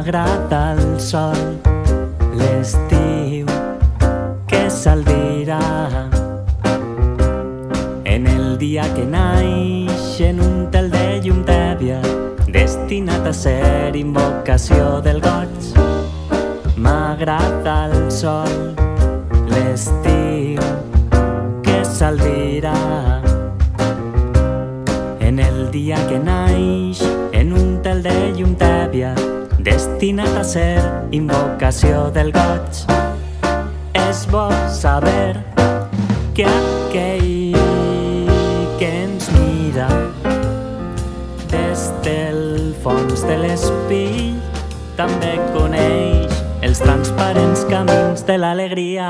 M'agrada el sol, l'estiu que s'albira en el dia que naix en un tel de llum tèbia destinat a ser invocació del goig. M'agrada el sol, l'estiu que s'albira en el dia que naix en un tel de llum tèbia destinat a ser invocació del goig. És bo saber que aquell que ens mira des del fons de l'espill també coneix els transparents camins de l'alegria.